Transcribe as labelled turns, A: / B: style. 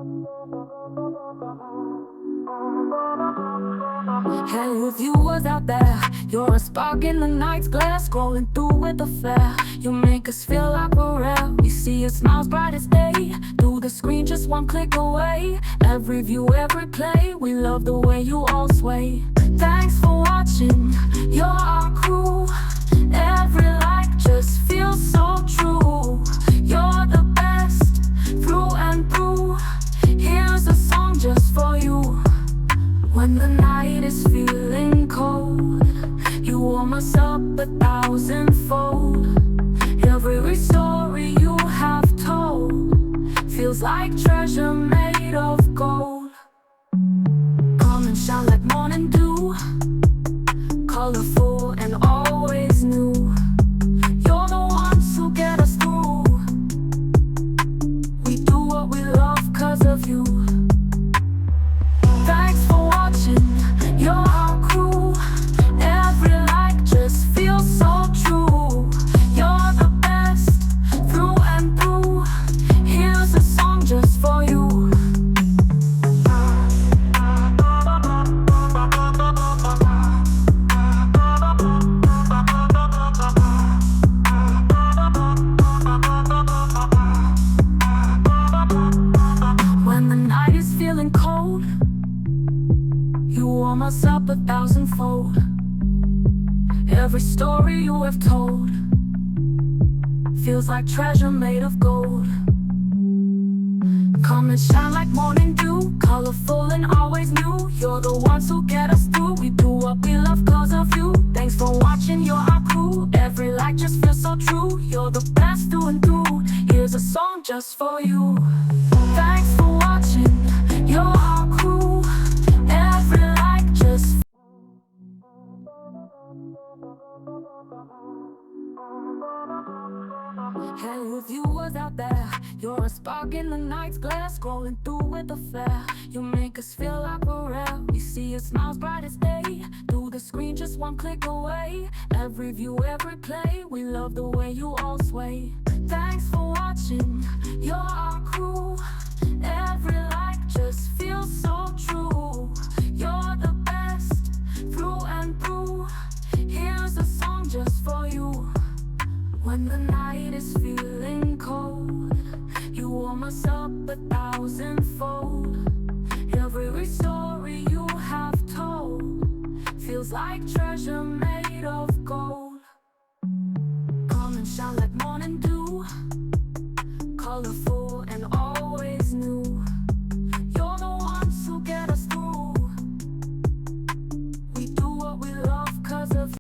A: Hey, viewers out there, you're a spark in the night's glare, scrolling through with a flare. You make us feel like we're rare. We see your smiles bright as day, through the screen just one click away. Every view, every play, we love the way you all sway. Thanks for watching, you're our crew. Every like just feels so true. You're the best, through and through. Here's a song just for you. When the night is feeling cold, you warm us up 1,000-fold. Every story you have told feels like treasure made of gold. Come and shine like morning dew, colorful and always new. You're the ones who get us through. We do what we love 'cause of you. Thanks for watching, you're our crew. Every like just feels so true. You're the best, through and through. Here's a song just for you. When the night is feeling cold, you warm us up 1,000-fold. Every story you have told feels like treasure made of gold. Come and shine like morning dew, colorful and always new. You're the ones who get us through. We do what we love 'cause of you. Thanks for watching, you're our crew. Every like just feels so true. You're the best through and through. Here's a song just for you. Thanks for watching, you're our crew. Every like just Hey, viewers out there, you're a spark in the night's glare, scrolling through with a flare. You make us feel like we're rare. We see your smiles bright as day, through the screen just one click away. Every view, every play, we love the way you all sway. Thanks for watching, you're our crew. Every like just feels so true. You're the best, through and through. Here's a song just for you. When the night is feeling cold, you warm us up 1,000-fold. Every story you have told feels like treasure made of gold. Come and shine like morning dew, colorful and all